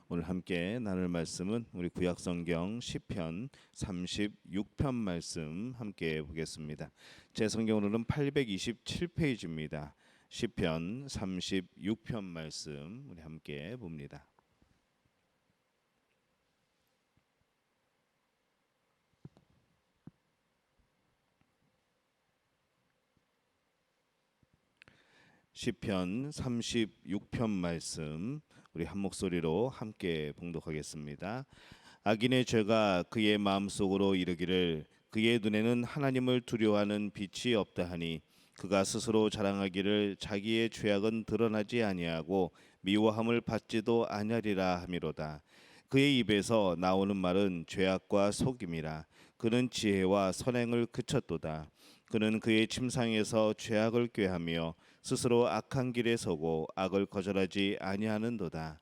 오늘 함께 나눌 말씀은 우리 구약성경 시편 36편 말씀 함께 보겠습니다. 제 성경으로는 827페이지입니다. 시편 36편 말씀 우리 함께 봅니다. 시편 36편 말씀 우리 한 목소리로 함께 봉독하겠습니다. 악인의 죄가 그의 마음속으로 이르기를 그의 눈에는 하나님을 두려워하는 빛이 없다 하니 그가 스스로 자랑하기를 자기의 죄악은 드러나지 아니하고 미워함을 받지도 아니하리라 하미로다. 그의 입에서 나오는 말은 죄악과 속임이라. 그는 지혜와 선행을 그쳤도다. 그는 그의 침상에서 죄악을 꾀하며 스스로 악한 길에 서고 악을 거절하지 아니하는도다.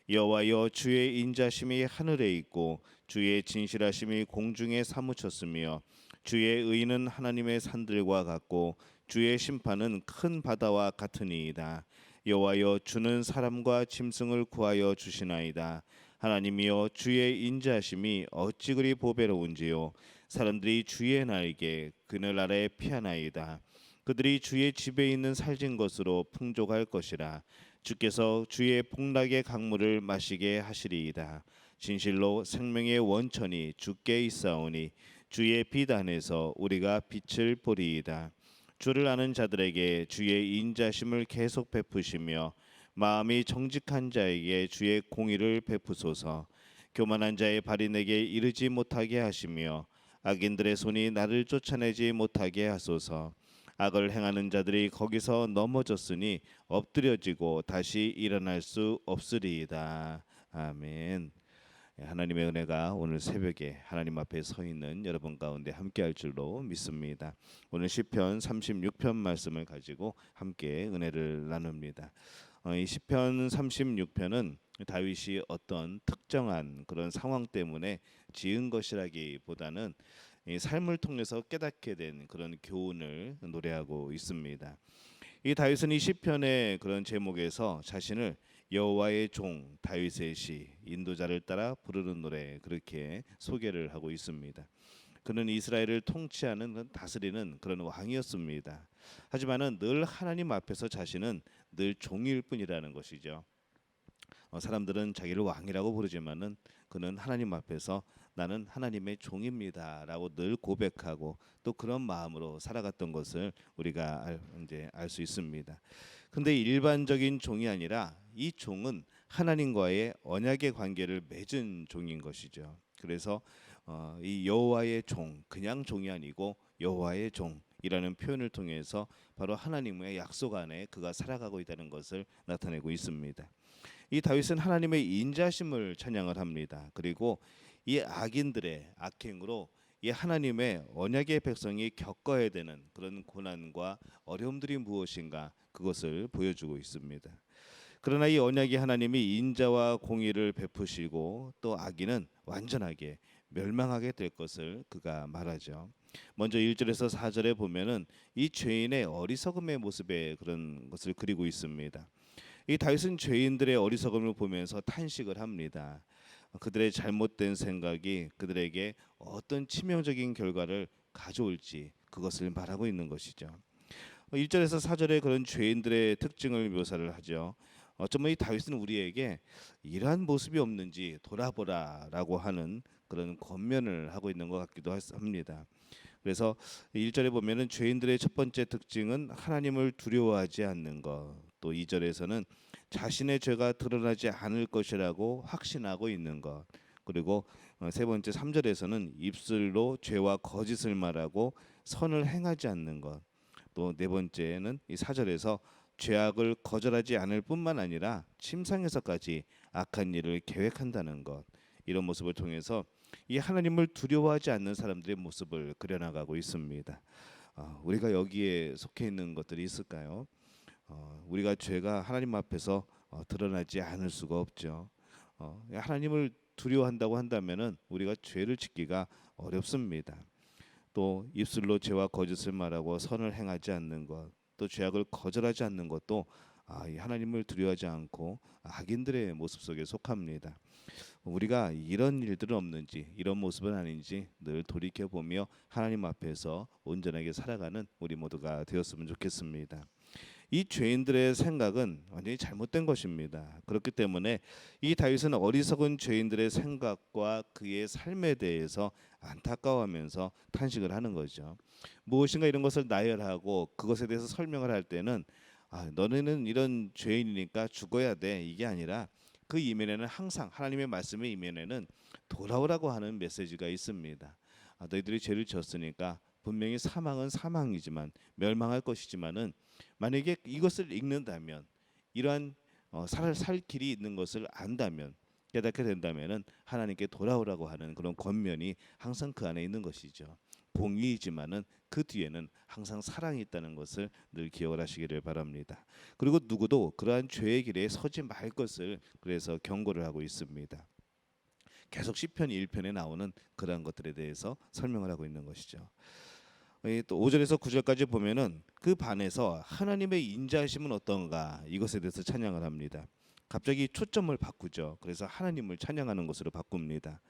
여호와여, 주의 인자심이 하늘에 있고 주의 진실하심이 공중에 사무쳤으며 주의 의는 하나님의 산들과 같고 주의 심판은 큰 바다와 같으니이다. 여호와여, 주는 사람과 짐승을 구하여 주시나이다. 하나님이여, 주의 인자심이 어찌 그리 보배로운지요. 사람들이 주의 날개 그늘 아래 피하나이다. 그들이 주의 집에 있는 살진 것으로 풍족할 것이라. 주께서 주의 복락의 강물을 마시게 하시리이다. 진실로 생명의 원천이 주께 있사오니 주의 빛 안에서 우리가 빛을 보리이다. 주를 아는 자들에게 주의 인자심을 계속 베푸시며 마음이 정직한 자에게 주의 공의를 베푸소서. 교만한 자의 발이 내게 이르지 못하게 하시며 악인들의 손이 나를 쫓아내지 못하게 하소서. 악을 행하는 자들이 거기서 넘어졌으니 엎드려지고 다시 일어날 수 없으리이다. 아멘. 하나님의 은혜가 오늘 새벽에 하나님 앞에 서 있는 여러분 가운데 함께할 줄로 믿습니다. 오늘 시편 36편 말씀을 가지고 함께 은혜를 나눕니다. 이 시편 36편은 다윗이 어떤 특정한 그런 상황 때문에 지은 것이라기보다는 이 삶을 통해서 깨닫게 된 그런 교훈을 노래하고 있습니다. 이 다윗은 이 시편의 그런 제목에서 자신을 여호와의 종 다윗의 시 인도자를 따라 부르는 노래 그렇게 소개를 하고 있습니다. 그는 이스라엘을 통치하는 다스리는 그런 왕이었습니다. 하지만은 늘 하나님 앞에서 자신은 늘 종일 뿐이라는 것이죠. 사람들은 자기를 왕이라고 부르지만은 그는 하나님 앞에서 나는 하나님의 종입니다라고 늘 고백하고 또 그런 마음으로 살아갔던 것을 우리가 이제 알 수 있습니다. 근데 일반적인 종이 아니라 이 종은 하나님과의 언약의 관계를 맺은 종인 것이죠. 그래서 이 여호와의 종, 그냥 종이 아니고 여호와의 종이라는 표현을 통해서 바로 하나님의 약속 안에 그가 살아가고 있다는 것을 나타내고 있습니다. 이 다윗은 하나님의 인자심을 찬양을 합니다. 그리고 이 악인들의 악행으로 이 하나님의 언약의 백성이 겪어야 되는 그런 고난과 어려움들이 무엇인가 그것을 보여주고 있습니다. 그러나 이 언약의 하나님이 인자와 공의를 베푸시고 또 악인은 완전하게 멸망하게 될 것을 그가 말하죠. 먼저 1절에서 4절에 보면은 이 죄인의 어리석음의 모습에 그런 것을 그리고 있습니다. 이 다윗은 죄인들의 어리석음을 보면서 탄식을 합니다. 그들의 잘못된 생각이 그들에게 어떤 치명적인 결과를 가져올지 그것을 말하고 있는 것이죠. 1절에서 4절에 그런 죄인들의 특징을 묘사를 하죠. 어쩌면 이 다윗은 우리에게 이러한 모습이 없는지 돌아보라라고 하는 그런 권면을 하고 있는 것 같기도 합니다. 그래서 1절에 보면은 죄인들의 첫 번째 특징은 하나님을 두려워하지 않는 것. 또 2절에서는 자신의 죄가 드러나지 않을 것이라고 확신하고 있는 것. 그리고 세 번째 3절에서는 입술로 죄와 거짓을 말하고 선을 행하지 않는 것. 또 네 번째는 이 4절에서 죄악을 거절하지 않을 뿐만 아니라 침상에서까지 악한 일을 계획한다는 것. 이런 모습을 통해서 이 하나님을 두려워하지 않는 사람들의 모습을 그려나가고 있습니다. 우리가 여기에 속해 있는 것들이 있을까요? 우리가 죄가 하나님 앞에서 드러나지 않을 수가 없죠. 하나님을 두려워한다고 한다면은 우리가 죄를 짓기가 어렵습니다. 또 입술로 죄와 거짓을 말하고 선을 행하지 않는 것, 또 죄악을 거절하지 않는 것도 이 하나님을 두려워하지 않고 악인들의 모습 속에 속합니다. 우리가 이런 일들은 없는지, 이런 모습은 아닌지 늘 돌이켜 보며 하나님 앞에서 온전하게 살아가는 우리 모두가 되었으면 좋겠습니다. 이 죄인들의 생각은 완전히 잘못된 것입니다. 그렇기 때문에 이 다윗은 어리석은 죄인들의 생각과 그의 삶에 대해서 안타까워하면서 탄식을 하는 거죠. 무엇인가 이런 것을 나열하고 그것에 대해서 설명을 할 때는 너네는 이런 죄인이니까 죽어야 돼, 이게 아니라 그 이면에는 항상 하나님의 말씀의 이면에는 돌아오라고 하는 메시지가 있습니다. 너희들이 죄를 지었으니까 분명히 사망은 사망이지만 멸망할 것이지만은 만약에 이것을 읽는다면, 이러한 살 길이 있는 것을 안다면, 깨닫게 된다면은 하나님께 돌아오라고 하는 그런 권면이 항상 그 안에 있는 것이죠. 공의이지만은 그 뒤에는 항상 사랑이 있다는 것을 늘 기억을 하시기를 바랍니다. 그리고 누구도 그러한 죄의 길에 서지 말 것을 그래서 경고를 하고 있습니다. 계속 시편 1편에 나오는 그러한 것들에 대해서 설명을 하고 있는 것이죠. 또 5절에서 9절까지 보면은 그 반에서 하나님의 인자하심은 어떤가, 이것에 대해서 찬양을 합니다. 갑자기 초점을 바꾸죠. 그래서 하나님을 찬양하는 것으로 바꿉니다.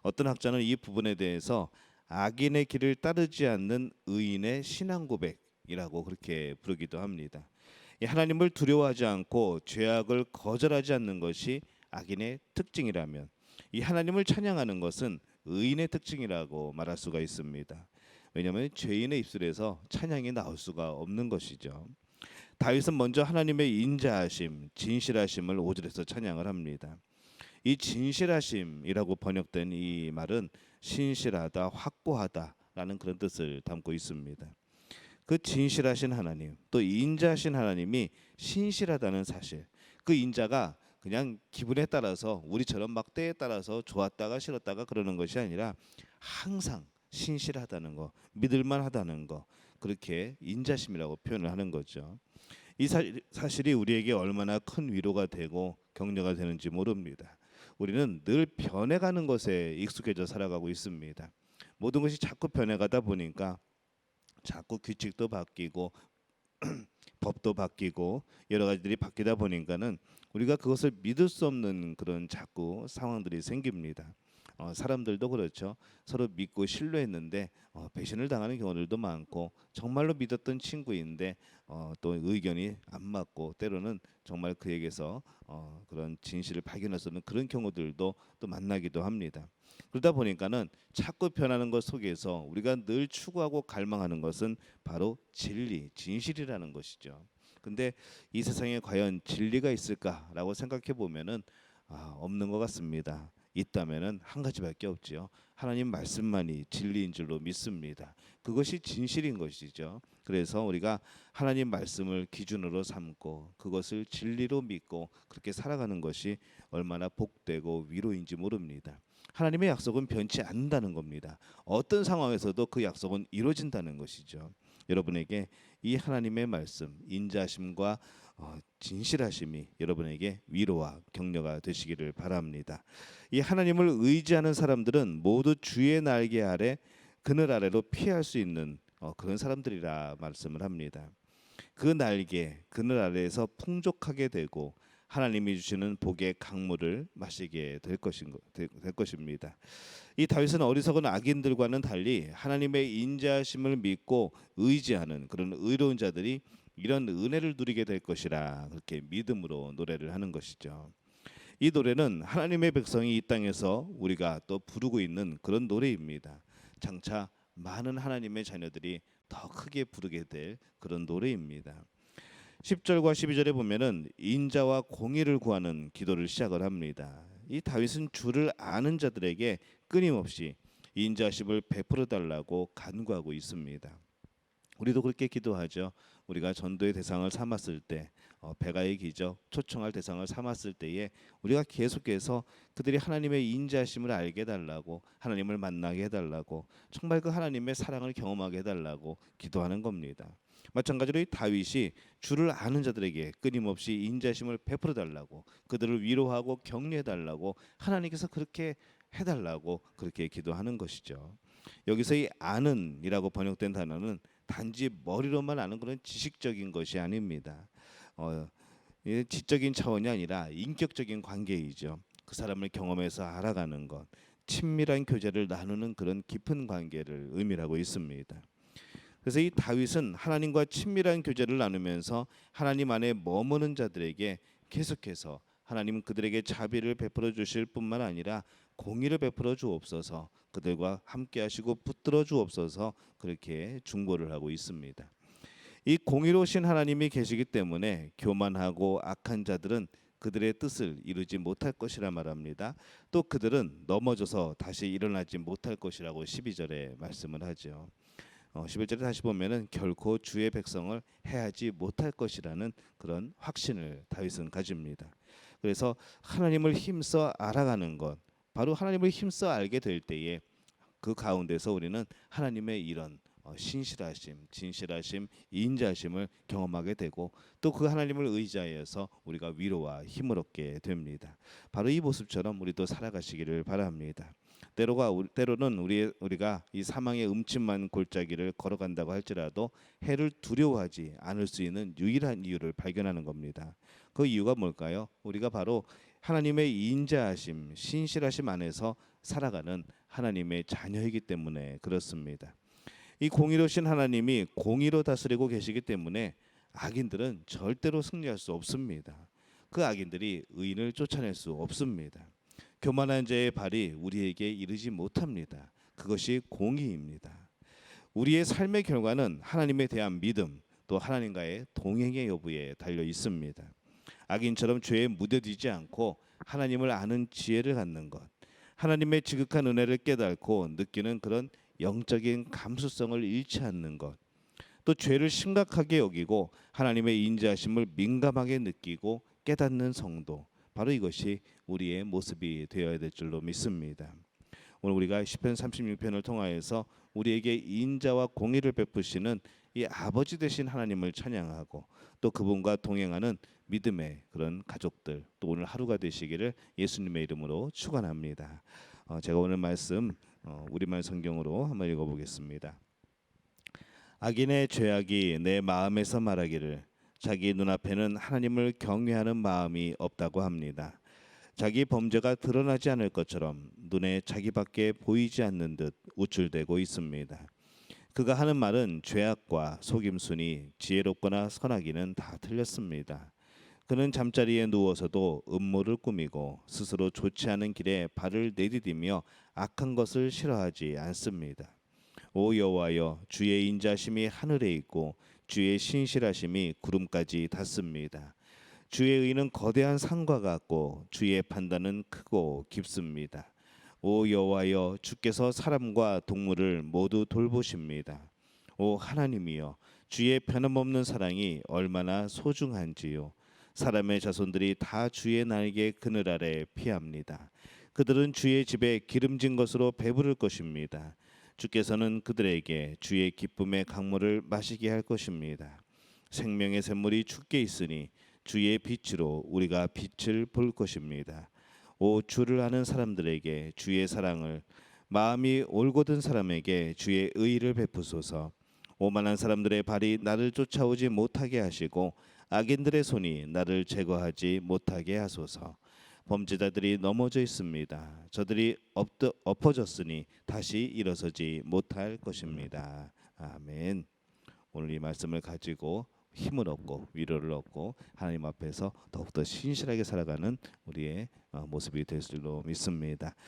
어떤 학자는 이 부분에 대해서 악인의 길을 따르지 않는 의인의 신앙 고백이라고 그렇게 부르기도 합니다. 하나님을 두려워하지 않고 죄악을 거절하지 않는 것이 악인의 특징이라면, 이 하나님을 찬양하는 것은 의인의 특징이라고 말할 수가 있습니다. 왜냐하면 죄인의 입술에서 찬양이 나올 수가 없는 것이죠. 다윗은 먼저 하나님의 인자하심, 진실하심을 5절에서 찬양을 합니다. 이 진실하심이라고 번역된 이 말은 신실하다, 확고하다라는 그런 뜻을 담고 있습니다. 그 진실하신 하나님, 또 인자하신 하나님이 신실하다는 사실, 그 인자가 그냥 기분에 따라서 우리처럼 막 때에 따라서 좋았다가 싫었다가 그러는 것이 아니라 항상 신실하다는 거, 믿을만하다는 거, 그렇게 인자심이라고 표현을 하는 거죠. 이 사실이 우리에게 얼마나 큰 위로가 되고 격려가 되는지 모릅니다. 우리는 늘 변해가는 것에 익숙해져 살아가고 있습니다. 모든 것이 자꾸 변해가다 보니까 자꾸 규칙도 바뀌고 법도 바뀌고 여러 가지들이 바뀌다 보니까는 우리가 그것을 믿을 수 없는 그런 자꾸 상황들이 생깁니다. 사람들도 그렇죠. 서로 믿고 신뢰했는데 배신을 당하는 경우들도 많고, 정말로 믿었던 친구인데 또 의견이 안 맞고, 때로는 정말 그에게서 그런 진실을 발견할 수 없는 그런 경우들도 또 만나기도 합니다. 그러다 보니까는 자꾸 변하는 것 속에서 우리가 늘 추구하고 갈망하는 것은 바로 진리, 진실이라는 것이죠. 근데 이 세상에 과연 진리가 있을까라고 생각해 보면은 없는 것 같습니다. 있다면은 한 가지밖에 없지요. 하나님 말씀만이 진리인 줄로 믿습니다. 그것이 진실인 것이죠. 그래서 우리가 하나님 말씀을 기준으로 삼고 그것을 진리로 믿고 그렇게 살아가는 것이 얼마나 복되고 위로인지 모릅니다. 하나님의 약속은 변치 않는다는 겁니다. 어떤 상황에서도 그 약속은 이루어진다는 것이죠. 여러분에게 이 하나님의 말씀, 인자심과 진실하심이 여러분에게 위로와 격려가 되시기를 바랍니다. 이 하나님을 의지하는 사람들은 모두 주의 날개 아래, 그늘 아래로 피할 수 있는 그런 사람들이라 말씀을 합니다. 그 날개, 그늘 아래에서 풍족하게 되고 하나님이 주시는 복의 강물을 마시게 될 것입니다. 이 다윗은 어리석은 악인들과는 달리 하나님의 인자하심을 믿고 의지하는 그런 의로운 자들이 이런 은혜를 누리게 될 것이라 그렇게 믿음으로 노래를 하는 것이죠. 이 노래는 하나님의 백성이 이 땅에서 우리가 또 부르고 있는 그런 노래입니다. 장차 많은 하나님의 자녀들이 더 크게 부르게 될 그런 노래입니다. 10절과 12절에 보면은 인자와 공의를 구하는 기도를 시작을 합니다. 이 다윗은 주를 아는 자들에게 끊임없이 인자심을 베풀어 달라고 간구하고 있습니다. 우리도 그렇게 기도하죠. 우리가 전도의 대상을 삼았을 때, 배가의 기적, 초청할 대상을 삼았을 때에 우리가 계속해서 그들이 하나님의 인자심을 알게 해달라고, 하나님을 만나게 해달라고, 정말 그 하나님의 사랑을 경험하게 해달라고 기도하는 겁니다. 마찬가지로 이 다윗이 주를 아는 자들에게 끊임없이 인자심을 베풀어 달라고, 그들을 위로하고 격려해 달라고 하나님께서 그렇게 해달라고 그렇게 기도하는 것이죠. 여기서 이 아는이라고 번역된 단어는 단지 머리로만 아는 그런 지식적인 것이 아닙니다. 지적인 차원이 아니라 인격적인 관계이죠. 그 사람을 경험해서 알아가는 것, 친밀한 교제를 나누는 그런 깊은 관계를 의미하고 있습니다. 그래서 이 다윗은 하나님과 친밀한 교제를 나누면서 하나님 안에 머무는 자들에게 계속해서 하나님 그들에게 자비를 베풀어 주실 뿐만 아니라 공의를 베풀어 주옵소서, 그들과 함께 하시고 붙들어 주옵소서, 그렇게 중보를 하고 있습니다. 이 공의로우신 하나님이 계시기 때문에 교만하고 악한 자들은 그들의 뜻을 이루지 못할 것이라 말합니다. 또 그들은 넘어져서 다시 일어나지 못할 것이라고 12절에 말씀을 하죠. 11절에 다시 보면은 결코 주의 백성을 해하지 못할 것이라는 그런 확신을 다윗은 가집니다. 그래서 하나님을 힘써 알아가는 것, 바로 하나님을 힘써 알게 될 때에 그 가운데서 우리는 하나님의 이런 신실하심, 진실하심, 인자심을 경험하게 되고 또 그 하나님을 의지하여서 우리가 위로와 힘을 얻게 됩니다. 바로 이 모습처럼 우리도 살아가시기를 바랍니다. 때로는 우리가 이 사망의 음침한 골짜기를 걸어간다고 할지라도 해를 두려워하지 않을 수 있는 유일한 이유를 발견하는 겁니다. 그 이유가 뭘까요? 우리가 바로 하나님의 인자하심, 신실하심 안에서 살아가는 하나님의 자녀이기 때문에 그렇습니다. 이 공의로우신 하나님이 공의로 다스리고 계시기 때문에 악인들은 절대로 승리할 수 없습니다. 그 악인들이 의인을 쫓아낼 수 없습니다. 교만한 자의 발이 우리에게 이르지 못합니다. 그것이 공의입니다. 우리의 삶의 결과는 하나님에 대한 믿음, 또 하나님과의 동행의 여부에 달려 있습니다. 악인처럼 죄에 무뎌지지 않고 하나님을 아는 지혜를 갖는 것, 하나님의 지극한 은혜를 깨닫고 느끼는 그런 영적인 감수성을 잃지 않는 것, 또 죄를 심각하게 여기고 하나님의 인자하심을 민감하게 느끼고 깨닫는 성도, 바로 이것이 우리의 모습이 되어야 될 줄로 믿습니다. 오늘 우리가 시편 36편을 통하여서 우리에게 인자와 공의를 베푸시는 이 아버지 되신 하나님을 찬양하고 또 그분과 동행하는 믿음의 그런 가족들, 또 오늘 하루가 되시기를 예수님의 이름으로 축원합니다. 제가 오늘 말씀 우리말 성경으로 한번 읽어보겠습니다. 악인의 죄악이 내 마음에서 말하기를 자기 눈앞에는 하나님을 경외하는 마음이 없다고 합니다. 자기 범죄가 드러나지 않을 것처럼 눈에 자기밖에 보이지 않는 듯 우쭐대고 있습니다. 그가 하는 말은 죄악과 속임수니 지혜롭거나 선하기는 다 틀렸습니다. 그는 잠자리에 누워서도 음모를 꾸미고 스스로 좋지 않은 길에 발을 내디디며 악한 것을 싫어하지 않습니다. 오 여호와여, 주의 인자심이 하늘에 있고 주의 신실하심이 구름까지 닿습니다. 주의 의는 거대한 산과 같고 주의 판단은 크고 깊습니다. 오 여호와여, 주께서 사람과 동물을 모두 돌보십니다. 오 하나님이여, 주의 변함없는 사랑이 얼마나 소중한지요. 사람의 자손들이 다 주의 날개 그늘 아래 피합니다. 그들은 주의 집에 기름진 것으로 배부를 것입니다. 주께서는 그들에게 주의 기쁨의 강물을 마시게 할 것입니다. 생명의 샘물이 주께 있으니 주의 빛으로 우리가 빛을 볼 것입니다. 오 주를 아는 사람들에게 주의 사랑을, 마음이 올곧은 사람에게 주의 의를 베푸소서. 오만한 사람들의 발이 나를 쫓아오지 못하게 하시고 악인들의 손이 나를 제거하지 못하게 하소서. 범죄자들이 넘어져 있습니다. 저들이 엎어졌으니 다시 일어서지 못할 것입니다. 아멘. 오늘 이 말씀을 가지고 힘을 얻고 위로를 얻고 하나님 앞에서 더욱더 신실하게 살아가는 우리의 모습이 될 줄로 믿습니다.